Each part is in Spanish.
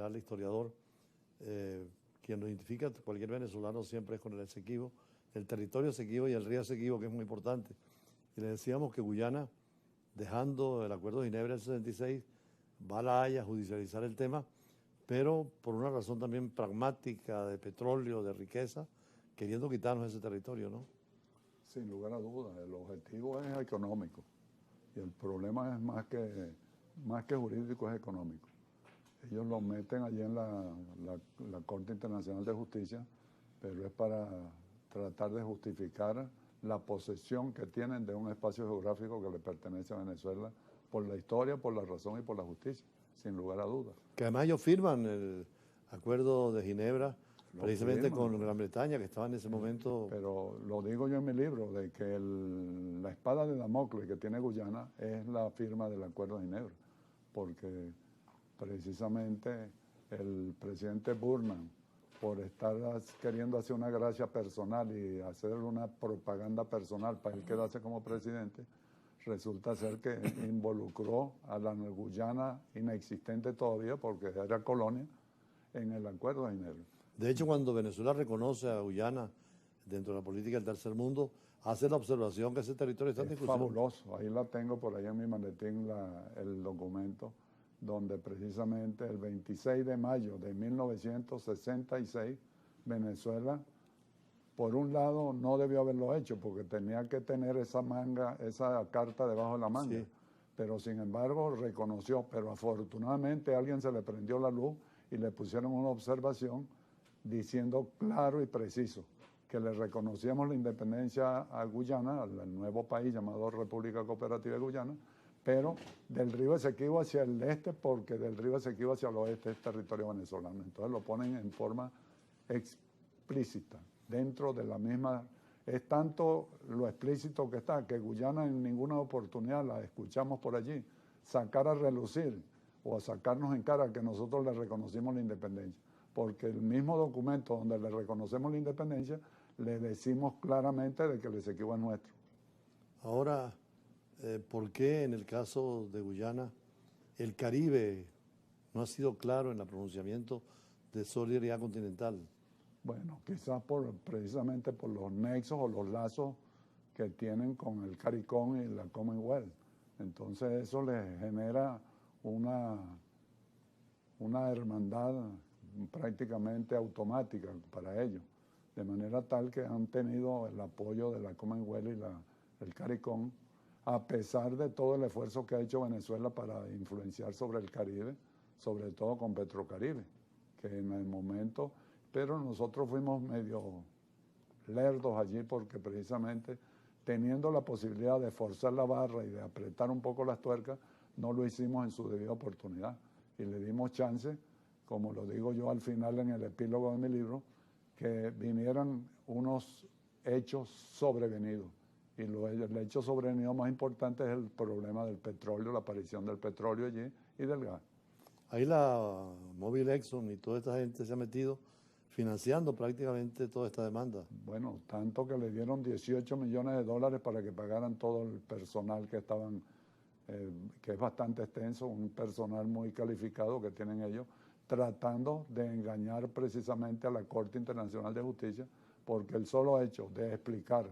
general historiador, quien lo identifica cualquier venezolano siempre es con el Esequibo, el territorio Esequibo y el río Esequibo, que es muy importante. Y le decíamos que Guyana, dejando el Acuerdo de Ginebra del 66, va a La Haya a judicializar el tema, pero por una razón también pragmática, de petróleo, de riqueza, queriendo quitarnos ese territorio, ¿no? Sin lugar a dudas, el objetivo es económico y el problema es más que jurídico, es económico. Ellos lo meten allí en la Corte Internacional de Justicia, pero es para tratar de justificar la posesión que tienen de un espacio geográfico que le pertenece a Venezuela por la historia, por la razón y por la justicia, sin lugar a dudas. Que además ellos firman el Acuerdo de Ginebra, precisamente con Gran Bretaña, que estaba en ese momento. Pero lo digo yo en mi libro, de que la espada de Damocles que tiene Guyana es la firma del Acuerdo de Ginebra, porque precisamente el presidente Burnham, por estar queriendo hacer una gracia personal y hacer una propaganda personal para él quedarse como presidente, resulta ser que involucró a la Guyana inexistente todavía, porque era colonia, en el Acuerdo de Ginebra. De hecho, cuando Venezuela reconoce a Guyana dentro de la política del tercer mundo, hace la observación que ese territorio está en discusión. Fabuloso, ahí la tengo por ahí en mi maletín, el documento, donde precisamente el 26 de mayo de 1966, Venezuela, por un lado, no debió haberlo hecho, porque tenía que tener esa carta debajo de la manga, sí. Pero sin embargo reconoció, pero afortunadamente a alguien se le prendió la luz y le pusieron una observación diciendo claro y preciso que le reconocíamos la independencia a Guyana, al nuevo país llamado República Cooperativa de Guyana, pero del río Esequibo hacia el este, porque del río Esequibo hacia el oeste es territorio venezolano. Entonces lo ponen en forma explícita, dentro de la misma. Es tanto lo explícito que está, que Guyana en ninguna oportunidad la escuchamos por allí sacar a relucir o a sacarnos en cara que nosotros le reconocimos la independencia, porque el mismo documento donde le reconocemos la independencia, le decimos claramente de que el Esequibo es nuestro. Ahora, ¿por qué en el caso de Guyana el Caribe no ha sido claro en el pronunciamiento de solidaridad continental? Bueno, quizás precisamente por los nexos o los lazos que tienen con el CARICOM y la Commonwealth. Entonces eso les genera una hermandad prácticamente automática para ellos, de manera tal que han tenido el apoyo de la Commonwealth y el CARICOM, a pesar de todo el esfuerzo que ha hecho Venezuela para influenciar sobre el Caribe, sobre todo con Petrocaribe, que en el momento, pero nosotros fuimos medio lerdos allí porque precisamente teniendo la posibilidad de forzar la barra y de apretar un poco las tuercas, no lo hicimos en su debida oportunidad y le dimos chance, como lo digo yo al final en el epílogo de mi libro, que vinieran unos hechos sobrevenidos. Y el hecho sobrevenido más importante es el problema del petróleo, la aparición del petróleo allí y del gas. Ahí la Mobil Exxon y toda esta gente se ha metido financiando prácticamente toda esta demanda. Bueno, tanto que le dieron 18 millones de dólares para que pagaran todo el personal que estaban, que es bastante extenso, un personal muy calificado que tienen ellos, tratando de engañar precisamente a la Corte Internacional de Justicia, porque el solo hecho de explicar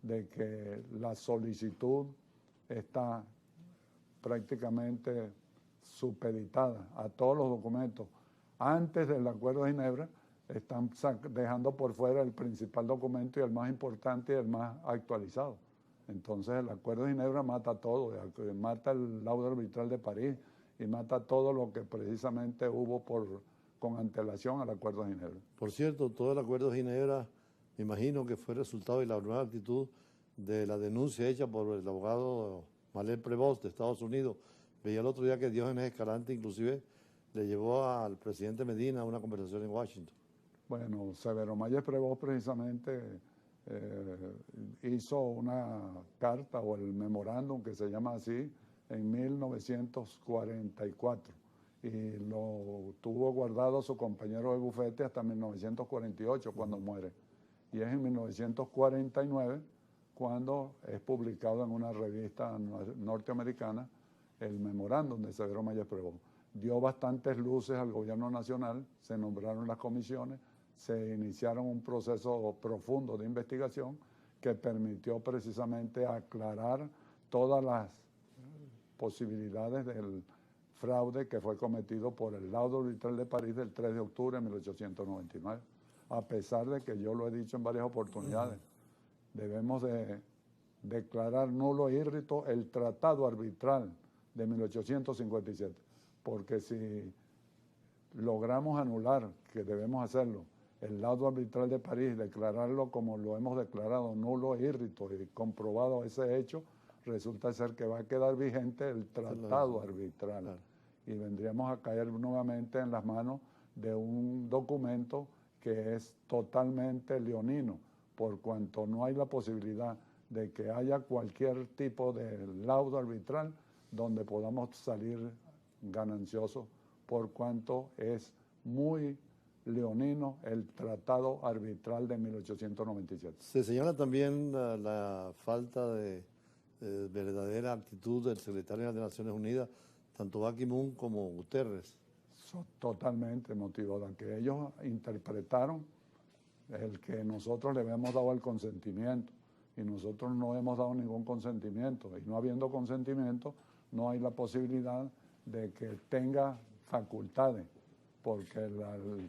de que la solicitud está prácticamente supeditada a todos los documentos antes del Acuerdo de Ginebra, están dejando por fuera el principal documento y el más importante y el más actualizado. Entonces el Acuerdo de Ginebra mata todo, mata el laudo arbitral de París y mata todo lo que precisamente hubo con antelación al Acuerdo de Ginebra. Por cierto, todo el Acuerdo de Ginebra, me imagino que fue resultado de la nueva actitud de la denuncia hecha por el abogado Malher Prevost de Estados Unidos. Veía el otro día que Diógenes Escalante inclusive le llevó al presidente Medina a una conversación en Washington. Bueno, Severo Malher Prevost precisamente hizo una carta o el memorándum que se llama así en 1944 y lo tuvo guardado su compañero de bufete hasta 1948 cuando muere. Y es en 1949 cuando es publicado en una revista norteamericana el memorándum de Severo Malher Prevost. dio bastantes luces al gobierno nacional, se nombraron las comisiones, se iniciaron un proceso profundo de investigación que permitió precisamente aclarar todas las posibilidades del fraude que fue cometido por el laudo arbitral de París del 3 de octubre de 1899. A pesar de que yo lo he dicho en varias oportunidades, debemos de declarar nulo e írrito el tratado arbitral de 1857, porque si logramos anular, que debemos hacerlo, el laudo arbitral de París, declararlo como lo hemos declarado, nulo e írrito, y comprobado ese hecho, resulta ser que va a quedar vigente el tratado arbitral. Claro. Y vendríamos a caer nuevamente en las manos de un documento que es totalmente leonino, por cuanto no hay la posibilidad de que haya cualquier tipo de laudo arbitral donde podamos salir gananciosos, por cuanto es muy leonino el tratado arbitral de 1897. Se señala también la falta de verdadera actitud del secretario de Naciones Unidas, tanto Ban Ki-moon como Guterres. Totalmente motivado, que ellos interpretaron el que nosotros le habíamos dado el consentimiento y nosotros no hemos dado ningún consentimiento, y no habiendo consentimiento no hay la posibilidad de que tenga facultades, porque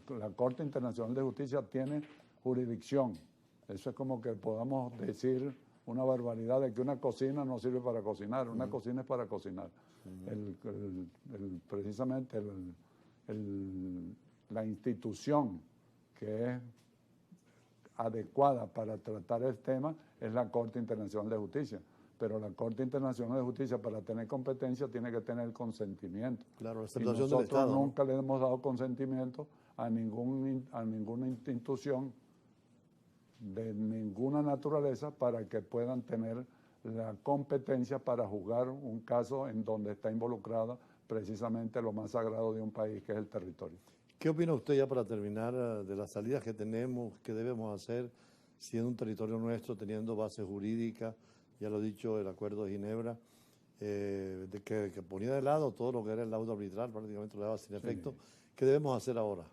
la Corte Internacional de Justicia tiene jurisdicción. Eso es como que podamos decir una barbaridad de que una cocina no sirve para cocinar, una cocina es para cocinar. Precisamente la institución que es adecuada para tratar el tema es la Corte Internacional de Justicia. Pero la Corte Internacional de Justicia, para tener competencia, tiene que tener consentimiento. Claro, y nosotros nunca le hemos dado consentimiento a ninguna institución de ninguna naturaleza para que puedan tener la competencia para juzgar un caso en donde está involucrado precisamente lo más sagrado de un país, que es el territorio. ¿Qué opina usted, ya para terminar, de las salidas que tenemos, qué debemos hacer siendo un territorio nuestro, teniendo base jurídica? Ya lo he dicho, el Acuerdo de Ginebra, de que ponía de lado todo lo que era el laudo arbitral, prácticamente lo daba sin efecto. ¿Qué debemos hacer ahora?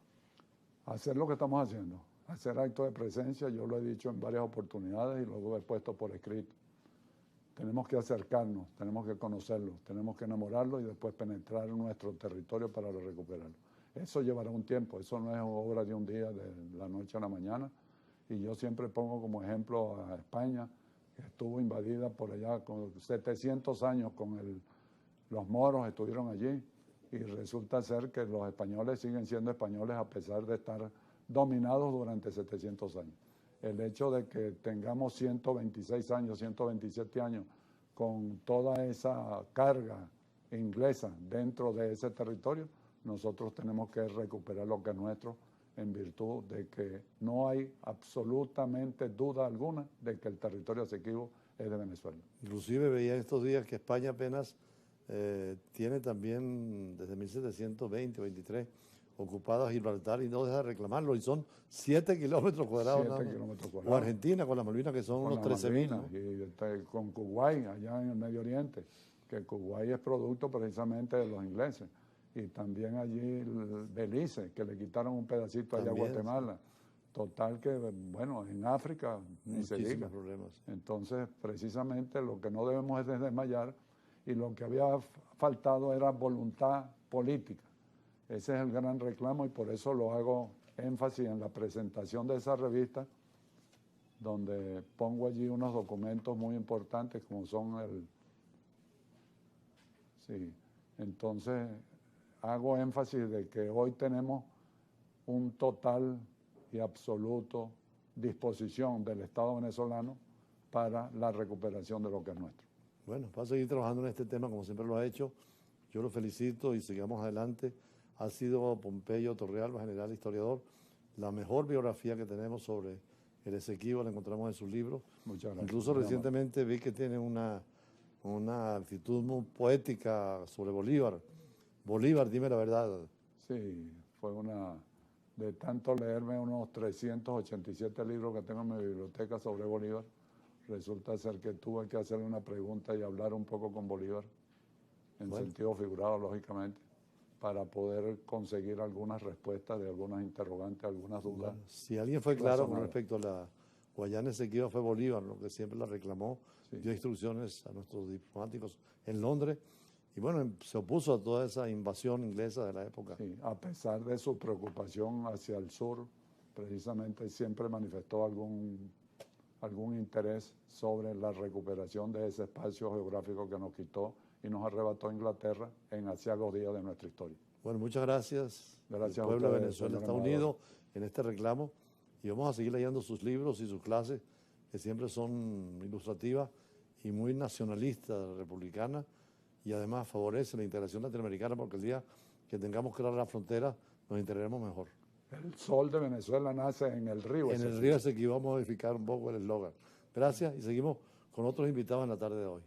Hacer lo que estamos haciendo, hacer actos de presencia. Yo lo he dicho en varias oportunidades y luego he puesto por escrito. Tenemos que acercarnos, tenemos que conocerlos, tenemos que enamorarlos y después penetrar en nuestro territorio para recuperarlo. Eso llevará un tiempo, eso no es obra de un día, de la noche a la mañana. Y yo siempre pongo como ejemplo a España, que estuvo invadida por allá con 700 años con los moros, estuvieron allí, y resulta ser que los españoles siguen siendo españoles a pesar de estar dominados durante 700 años. El hecho de que tengamos 126 años, 127 años con toda esa carga inglesa dentro de ese territorio, nosotros tenemos que recuperar lo que es nuestro, en virtud de que no hay absolutamente duda alguna de que el territorio Esequibo es de Venezuela. Inclusive veía estos días que España apenas tiene también desde 1720 o 23 ocupadas Gibraltar y no deja de reclamarlo, y son 7 kilómetros cuadrados. 7 kilómetros cuadrados. O Argentina con las Malvinas, que son unos 13.000. ¿No? Y con Kuwait, allá en el Medio Oriente, que Kuwait es producto precisamente de los ingleses. Y también allí Belice, que le quitaron un pedacito allá a Guatemala. Sí. Total que, bueno, en África ni se diga. Problemas. Entonces, precisamente lo que no debemos es desmayar, y lo que había faltado era voluntad política. Ese es el gran reclamo, y por eso lo hago énfasis en la presentación de esa revista, donde pongo allí unos documentos muy importantes como son entonces hago énfasis de que hoy tenemos un total y absoluto disposición del Estado venezolano para la recuperación de lo que es nuestro. Bueno, va a seguir trabajando en este tema como siempre lo ha hecho. Yo lo felicito y sigamos adelante. Ha sido Pompeyo Torrealba, general historiador, la mejor biografía que tenemos sobre el Esequibo, la encontramos en sus libros. Muchas gracias. Incluso recientemente vi que tiene una actitud muy poética sobre Bolívar. Bolívar, dime la verdad. Sí, fue de tanto leerme unos 387 libros que tengo en mi biblioteca sobre Bolívar, resulta ser que tuve que hacerle una pregunta y hablar un poco con Bolívar, en sentido figurado, lógicamente, para poder conseguir algunas respuestas de algunas interrogantes, algunas dudas. Bueno, si alguien fue claro con razonables. respecto a la Guayana Esequiba fue Bolívar, lo que siempre la reclamó, Sí. dio instrucciones a nuestros diplomáticos en Londres y bueno, se opuso a toda esa invasión inglesa de la época. Sí, a pesar de su preocupación hacia el sur, precisamente siempre manifestó algún interés sobre la recuperación de ese espacio geográfico que nos quitó y nos arrebató Inglaterra en aciagos días de nuestra historia. Bueno, muchas gracias. Gracias El a pueblo de ustedes, Venezuela señor está embajador. unido en este reclamo y vamos a seguir leyendo sus libros y sus clases, que siempre son ilustrativas y muy nacionalistas, republicanas, y además favorece la integración latinoamericana porque el día que tengamos que cerrar la frontera nos integraremos mejor. El sol de Venezuela nace en el río. En el río Esequibo vamos a modificar un poco el eslogan. Gracias y seguimos con otros invitados en la tarde de hoy.